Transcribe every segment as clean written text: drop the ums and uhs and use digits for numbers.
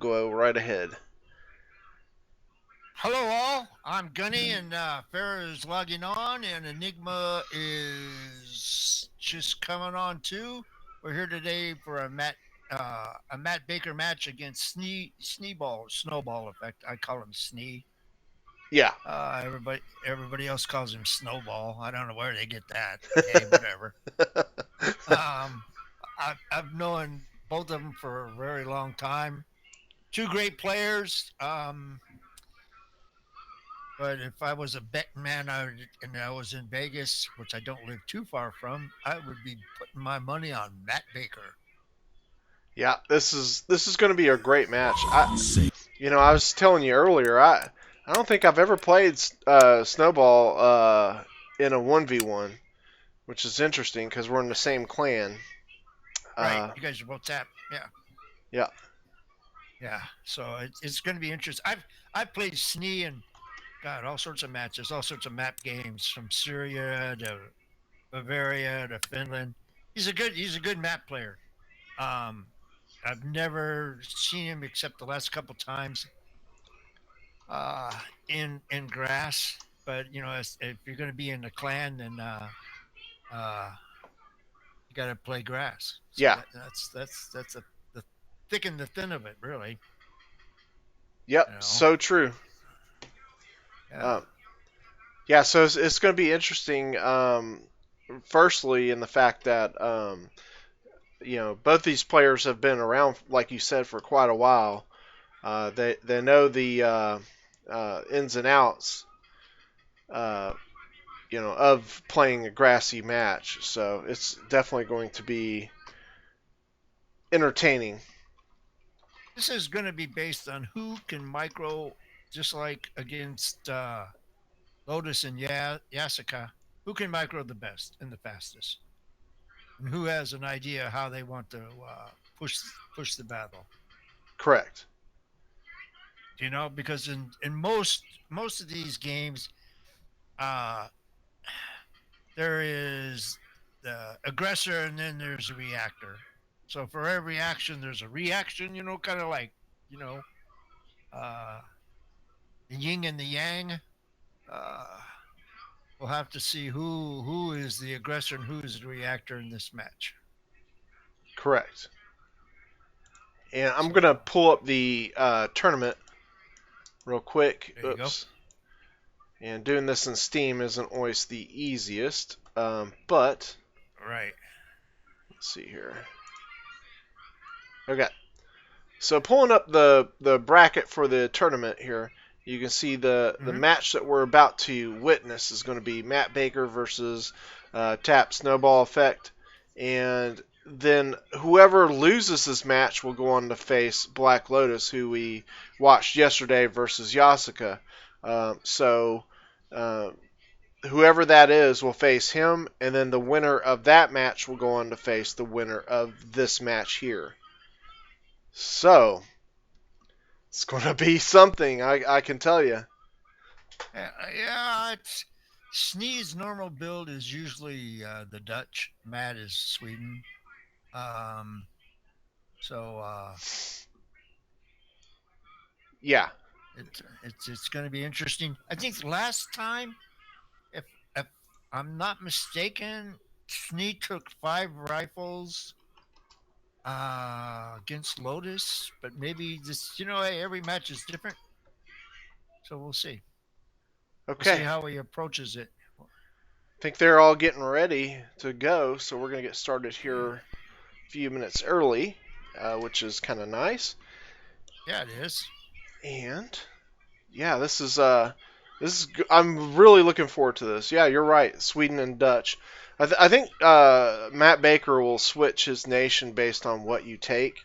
go right ahead. Hello, all. I'm Gunny, and Farrah is logging on, and Enigma is just coming on too. We're here today for a Matt Baker match against Snowball Effect. I call him Snee. Yeah. Everybody else calls him Snowball. I don't know where they get that. Hey, whatever. Um, I've known both of them for a very long time. Two great players. But if I was a betting man, and I was in Vegas, which I don't live too far from, I would be putting my money on Matt Baker. Yeah, this is going to be a great match. I was telling you earlier, I don't think I've ever played Snowball in a 1v1, which is interesting because we're in the same clan. Right, Uh, you guys are both tap. Yeah, yeah, yeah. So it's going to be interesting. I've played Snee and God all sorts of matches, all sorts of map games from Syria to Bavaria to Finland. He's a good map player. Um, I've never seen him except the last couple times uh, in grass. But if you're going to be in the clan, then uh, you got to play grass. So yeah, that's the thick and the thin of it, really. yep, You know, so true. yeah. Um, yeah, so it's going to be interesting. Firstly, in the fact that both these players have been around, like you said, for quite a while. They know the ins and outs, uh, of playing a grassy match. So it's definitely going to be entertaining. This is going to be based on who can micro, just like against Lotus and Yasuka, who can micro the best and the fastest, and who has an idea how they want to push push the battle. Correct. Because in most of these games, uh, there is the aggressor and then there's a reactor. So for every action, there's a reaction. Kind of like you know uh, the yin and the yang. Uh, we'll have to see who is the aggressor and who is the reactor in this match. Correct. And I'm So gonna pull up the tournament real quick. there you go. Oops. And doing this in Steam isn't always the easiest, but Right. let's see here. Okay. So pulling up the bracket for the tournament here, you can see the Mm-hmm. match that we're about to witness is going to be Matt Baker versus Tap Snowball Effect, and then whoever loses this match will go on to face Black Lotus, who we watched yesterday versus Yasuka. So uh, whoever that is will face him, and then the winner of that match will go on to face the winner of this match here. So it's going to be something, I can tell you. Yeah, it's Snee's normal build is usually the Dutch. Matt is Sweden. Um, so Yeah, it's going to be interesting. I think last time, if I'm not mistaken, Snee took 5 rifles against Lotus, but maybe this, hey, every match is different. So we'll see. We'll see okay. how he approaches it. I think they're all getting ready to go, so we're going to get started here a few minutes early, which is kind of nice. Yeah, it is. And yeah, this is I'm really looking forward to this. Yeah, you're right. Sweden and Dutch. I think Matt Baker will switch his nation based on what you take.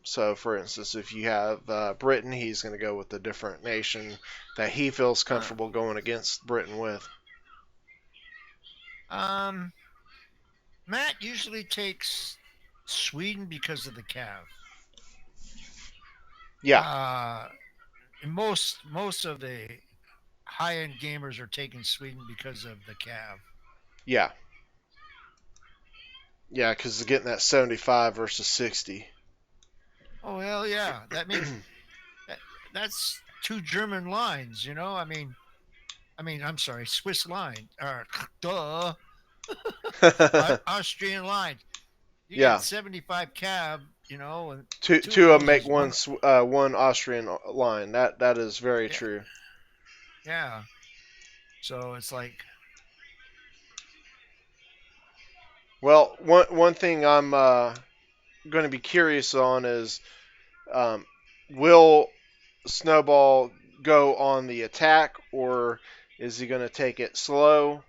So, for instance, if you have Britain, he's going to go with a different nation that he feels Uh, comfortable going against Britain with. um, Matt usually takes Sweden because of the Cav. Yeah, Uh, most of the high end gamers are taking Sweden because of the Cav. yeah, yeah, because getting that 75 versus 60. Oh hell yeah! That, that's two German lines. I'm sorry, Swiss line. Duh, Austrian lines. You get Yeah, 75 cab. And two two of two of them those make is one one. one Austrian line. That is very Yeah, true. yeah. So it's like, Well, one thing I'm going to be curious on is um, will Snowball go on the attack, or is he going to take it slow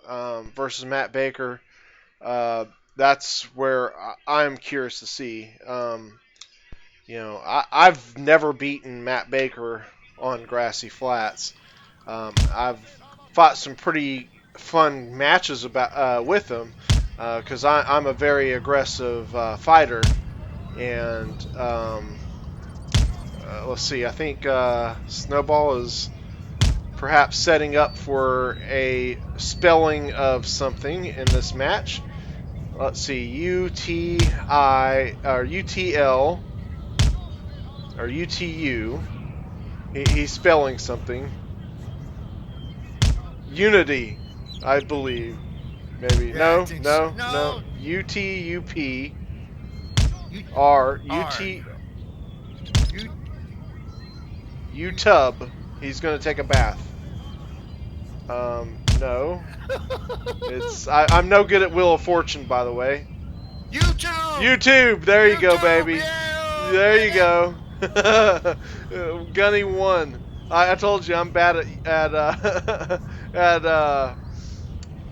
versus Matt Baker? That's where I'm curious to see. I've never beaten Matt Baker on grassy flats. I've fought some pretty fun matches with him because I'm a very aggressive fighter, and let's see. I think Snowball is perhaps setting up for a spelling of something in this match. Let's see. UTI or UTL or UTU. He's spelling something. Unity, I believe. Maybe. yeah, I No, think so. no, no. No, UTUP you R are UT you. UTub. He's gonna take a bath. No. I'm no good at Wheel of Fortune, by the way. YouTube, YouTube. There you go, YouTube, baby. yeah, There you baby. go. Gunny won. I told you I'm bad at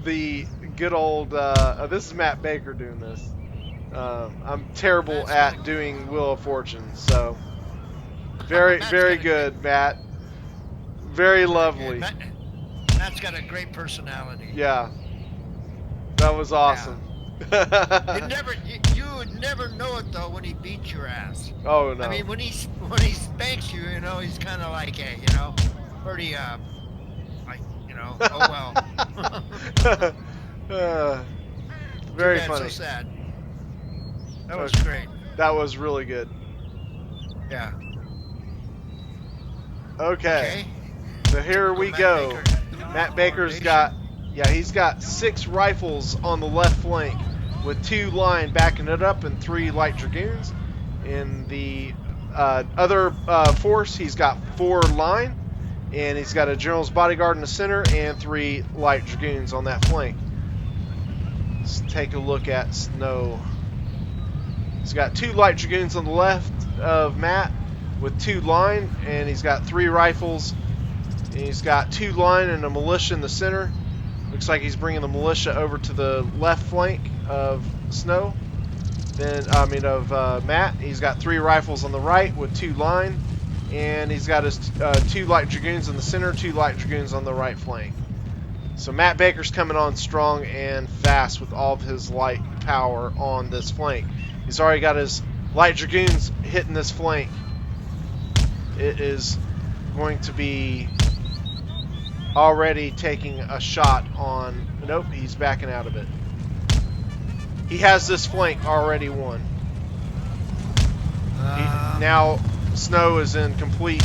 the good old. This is Matt Baker doing this. I'm terrible Matt's got at a doing Wheel of Fortune, so very Matt's very got a great, good, Matt. Very very good. lovely. Matt's got a great personality. Yeah, that was Yeah. awesome. You would never know it though when he beats your ass. Oh I no. mean, when he spanks you, he's kind of like pretty like oh well. Uh, Too very bad, so funny. sad. That was Okay. great. That was really good. Yeah. Okay, Okay. so here Typical we Matt go. Baker Matt Baker's got, formation. yeah, he's got 6 rifles on the left flank with 2 line backing it up and 3 light dragoons. In the other force, he's got 4 line, and he's got a general's bodyguard in the center and 3 light dragoons on that flank. Let's take a look at Snow. He's got 2 light dragoons on the left of Matt with 2 line, and he's got 3 rifles. And he's got 2 line and a militia in the center. Looks like he's bringing the militia over to the left flank of Snow. Of Matt. He's got 3 rifles on the right with 2 line, and he's got his 2 light dragoons in the center, 2 light dragoons on the right flank. So Matt Baker's coming on strong and fast with all of his light power on this flank. He's already got his light dragoons hitting this flank. It is going to be already taking a shot on. Nope, he's backing out of it. He has this flank already won. Now Snow is in complete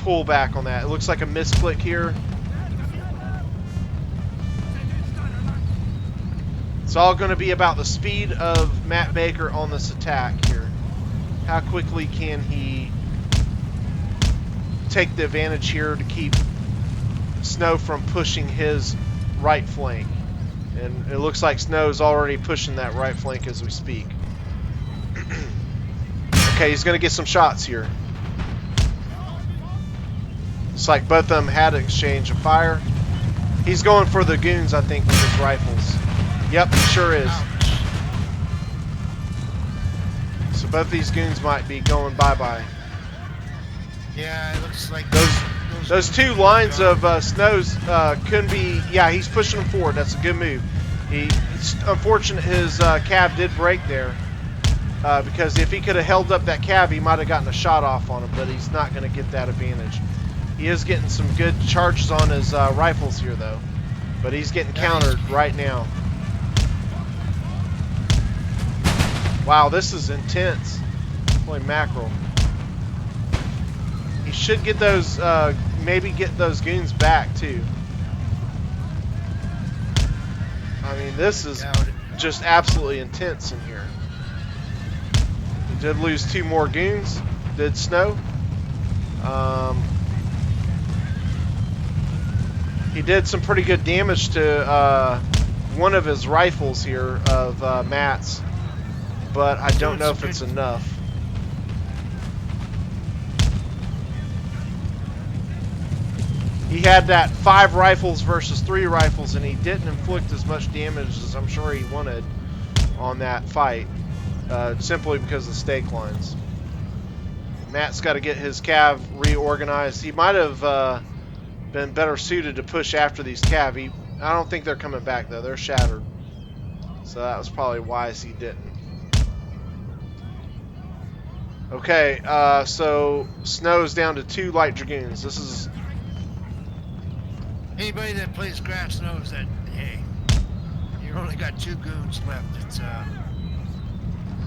pullback on that. It looks like a misclick here. It's all going to be about the speed of Matt Baker on this attack here. How quickly can he take the advantage here to keep Snow from pushing his right flank? And it looks like Snow's already pushing that right flank as we speak. Okay, he's going to get some shots here. It's like both of them had an exchange of fire. He's going for the goons, I think, with his rifles. Yep, he sure is. So both these goons might be going bye-bye. Yeah, it looks like those 2 lines of Snow's couldn't be. Yeah, he's pushing them forward. That's a good move. It's unfortunate his cab did break there because if he could have held up that cab, he might have gotten a shot off on him. But he's not going to get that advantage. He is getting some good charges on his rifles here, though. But he's getting countered right now. Wow, this is intense. Holy mackerel. He should get those, maybe get those goons back too. I mean, this is just absolutely intense in here. He did lose 2 more goons, did Snow. He did some pretty good damage to one of his rifles here of Matt's, but I don't know if it's enough. He had that 5 rifles versus 3 rifles, and he didn't inflict as much damage as I'm sure he wanted on that fight, simply because of stake lines. Matt's got to get his cav reorganized. He might have been better suited to push after these cav. I don't think they're coming back though. They're shattered. So that was probably wise he didn't. Okay, so Snow's down to 2 light dragoons. This is... Anybody that plays grass knows that, hey, you only got 2 goons left. It's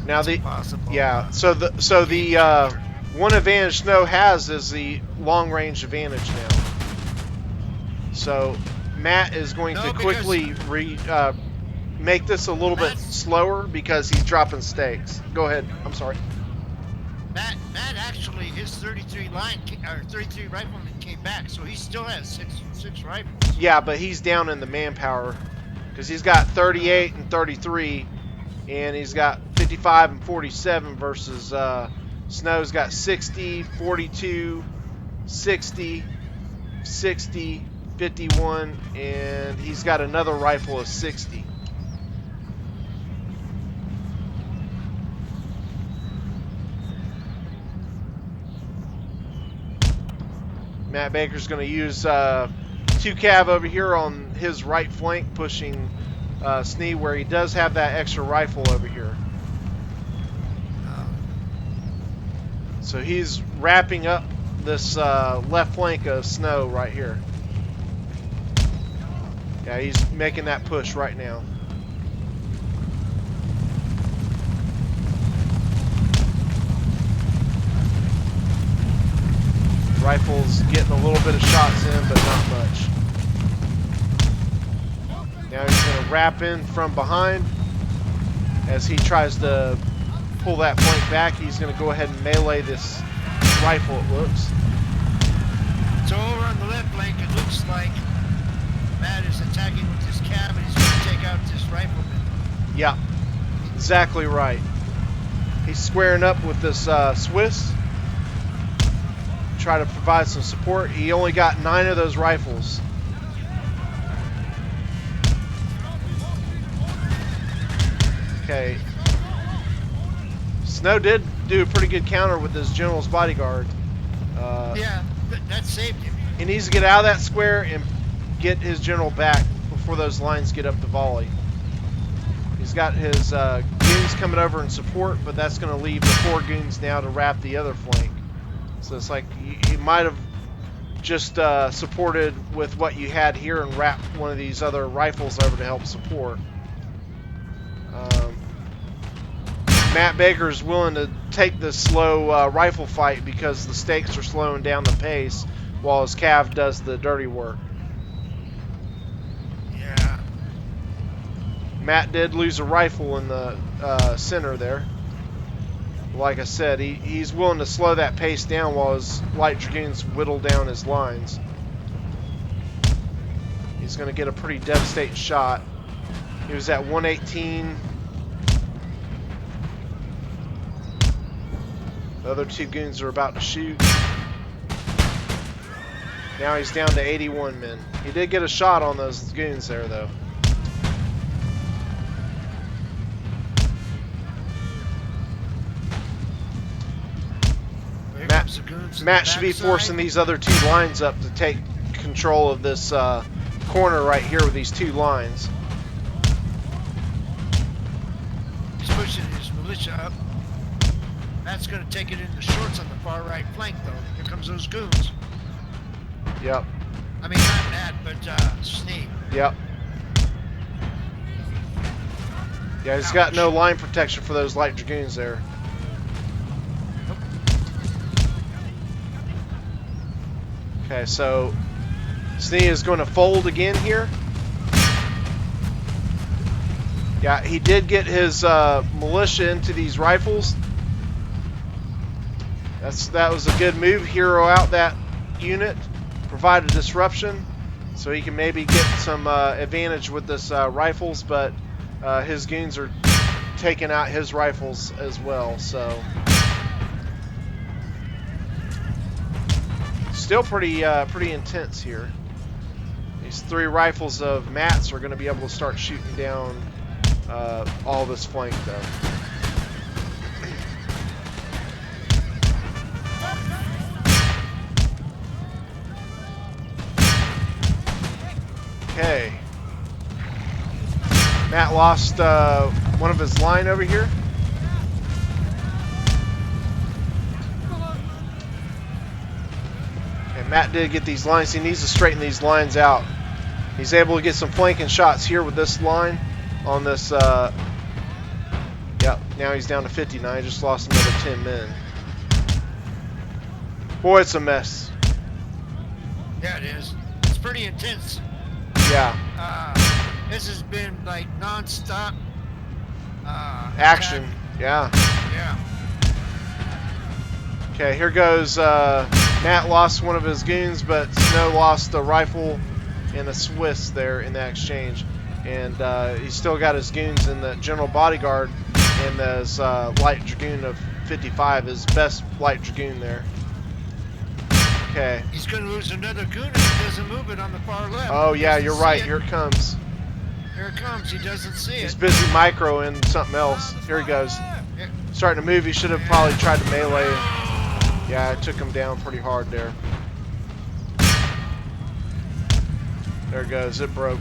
now the impossible. Yeah, so the one advantage Snow has is the long range advantage now. So Matt is going to quickly make this a little bit slower because he's dropping stakes. Go ahead. I'm sorry. Matt actually, his 33 riflemen came back, so he still has six rifles. Yeah, but he's down in the manpower because he's got 38 and 33, and he's got 55 and 47 versus Snow's got 60, 42, 60, 60, 51, and he's got another rifle of 60. Matt Baker's going to use 2 cav over here on his right flank, pushing Snee where he does have that extra rifle over here. So he's wrapping up this left flank of Snow right here. Yeah, he's making that push right now. Rifle's getting a little bit of shots in, but not much. Now he's going to wrap in from behind. As he tries to pull that flank back, he's going to go ahead and melee this rifle, it looks. So over on the left flank, it looks like Matt is attacking with his cav, and he's going to take out this rifleman. Yeah, exactly right. He's squaring up with this Swiss. Try to provide some support. He only got 9 of those rifles. Okay. Snow did do a pretty good counter with his general's bodyguard. Yeah, that saved him. He needs to get out of that square and get his general back before those lines get up to volley. He's got his goons coming over in support, but that's going to leave the 4 goons now to wrap the other flank. So it's like you might have just supported with what you had here and wrapped one of these other rifles over to help support. Matt Baker's willing to take this slow rifle fight because the stakes are slowing down the pace while his cav does the dirty work. Yeah. Matt did lose a rifle in the center there. Like I said, he's willing to slow that pace down while his light dragoons whittle down his lines. He's going to get a pretty devastating shot. He was at 118. The other 2 goons are about to shoot. Now he's down to 81 men. He did get a shot on those goons there, though. Matt should be forcing these other 2 lines up to take control of this corner right here with these 2 lines. He's pushing his militia up. Matt's going to take it in the shorts on the far right flank, though. Here comes those goons. Yep. I mean, not Matt, but Snee. Yep. Yeah, he's got no Ouch. line protection for those light dragoons there. Okay, so Snee is going to fold again here. Yeah, he did get his militia into these rifles. That was a good move. Hero out that unit, provide a disruption, so he can maybe get some advantage with this rifles. But his goons are taking out his rifles as well. So still pretty intense here. These 3 rifles of Matt's are going to be able to start shooting down all this flank though. Okay. Matt lost one of his line over here. And Matt did get these lines. He needs to straighten these lines out. He's able to get some flanking shots here with this line on this. Yep, now he's down to 59. He just lost another 10 men. Boy, it's a mess. Yeah, it is. It's pretty intense. Yeah. This has been like non-stop Action. attack. Yeah. Yeah. Okay, here goes. Matt lost one of his goons, but Snow lost a rifle and a Swiss there in that exchange. And he's still got his goons in the general bodyguard and his light dragoon of 55, his best light dragoon there. Okay. He's going to lose another goon if he doesn't move it on the far left. Oh, yeah, you're right. Here it comes. Here it comes. He doesn't see it. He's busy microing something else. Here he goes. Starting to move. He should have probably tried to melee. Yeah, I took him down pretty hard there. There it goes. It broke.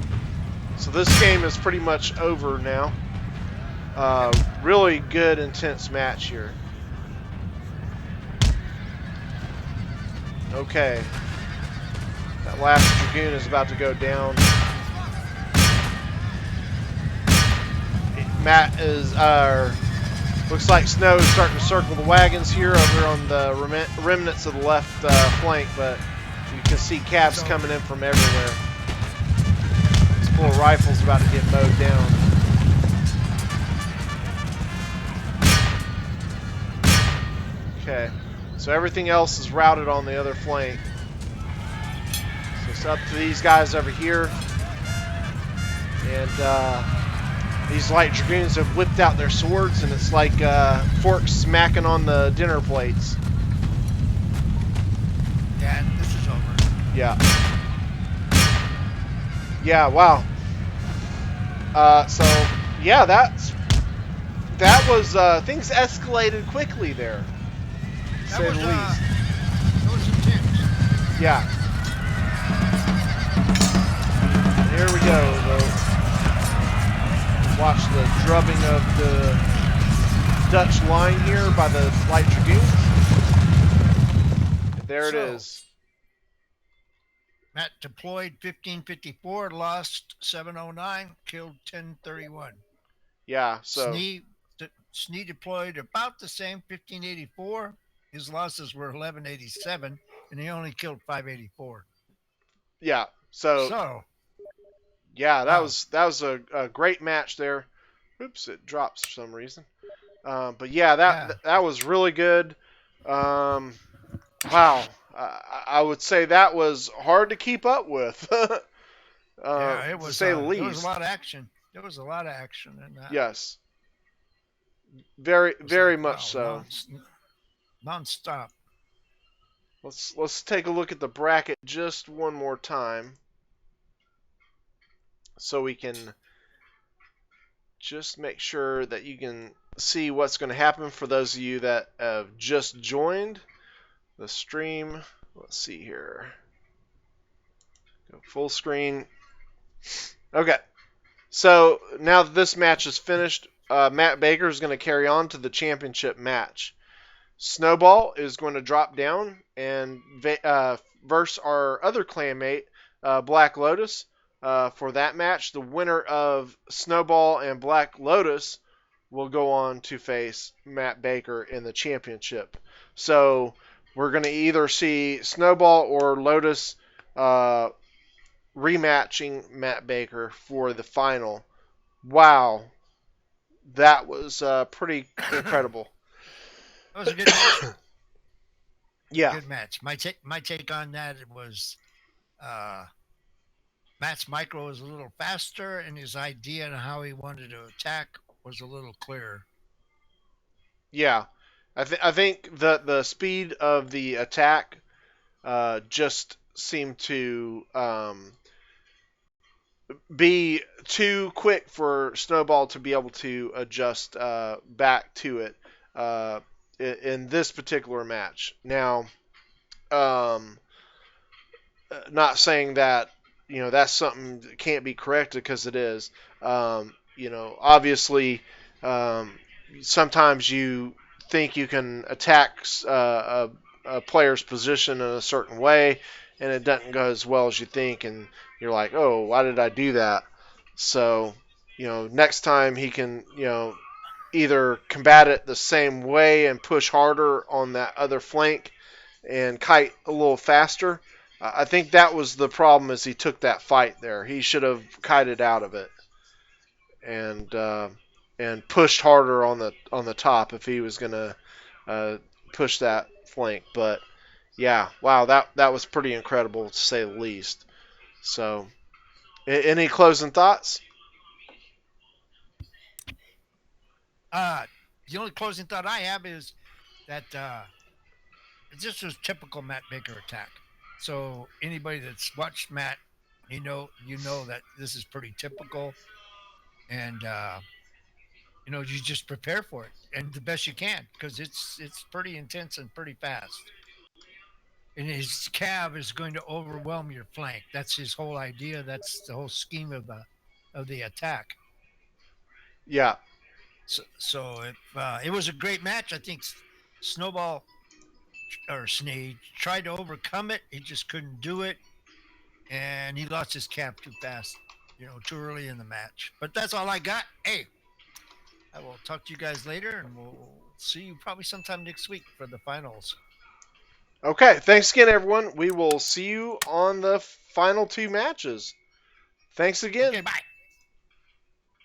So this game is pretty much over now. Really good, intense match here. Okay. That last dragoon is about to go down. Matt is, looks like Snow is starting to circle the wagons here over on the remnants of the left flank, but you can see cabs coming in from everywhere. This poor rifle's about to get mowed down. Okay, so everything else is routed on the other flank. So it's up to these guys over here. And these light dragoons have whipped out their swords, and it's like forks smacking on the dinner plates. Yeah, this is over. Yeah. Yeah, wow. So, yeah, that was, things escalated quickly there, to say the least. That was intense. Yeah. Here we go, though. Watch the drubbing of the Dutch line here by the light dragoons. There it is. Matt deployed 1554, lost 709, killed 1031. Yeah, so Snee deployed about the same, 1584. His losses were 1187, and he only killed 584. Yeah, so yeah, that was a great match there. Oops, it drops for some reason. But yeah, that was really good. Wow, I would say that was hard to keep up with. Yeah, it was, to say the least. There was a lot of action. There was a lot of action in that. Yes, very much so. Non-stop. Let's take a look at the bracket just one more time, so we can just make sure that you can see what's going to happen for those of you that have just joined the stream. Let's see here. Go full screen. Okay. So now that this match is finished, Matt Baker is going to carry on to the championship match. Snowball is going to drop down and verse our other clanmate, Black Lotus. for that match. The winner of Snowball and Black Lotus will go on to face Matt Baker in the championship. So we're going to either see Snowball or Lotus rematching Matt Baker for the final. Wow, that was pretty incredible. That was a good match. Yeah. Good match. My take on that was Matt's micro was a little faster, and his idea on how he wanted to attack was a little clearer. Yeah, I think the speed of the attack just seemed to be too quick for Snowball to be able to adjust back to it in this particular match. Now, um, not saying that that's something that can't be corrected, because it is. Obviously, um, sometimes you think you can attack a player's position in a certain way, and it doesn't go as well as you think, and you're like, oh, why did I do that? So, next time he can, either combat it the same way and push harder on that other flank and kite a little faster. I think that was the problem, as he took that fight there. He should have kited out of it and pushed harder on the top if he was gonna push that flank. But yeah, wow, that was pretty incredible, to say the least. So, any closing thoughts? The only closing thought I have is that this was typical Matt Baker attack. So anybody that's watched Matt, you know that this is pretty typical, and you just prepare for it and the best you can, because it's pretty intense and pretty fast. And his cab is going to overwhelm your flank. That's his whole idea. That's the whole scheme of the attack. Yeah. So it was a great match. I think Snowball or Snee tried to overcome it. He just couldn't do it, and he lost his cap too fast. Too early in the match. But that's all I got. Hey, I will talk to you guys later, and we'll see you probably sometime next week for the finals. Okay, thanks again, everyone. We will see you on the final two matches. Thanks again. Okay, bye.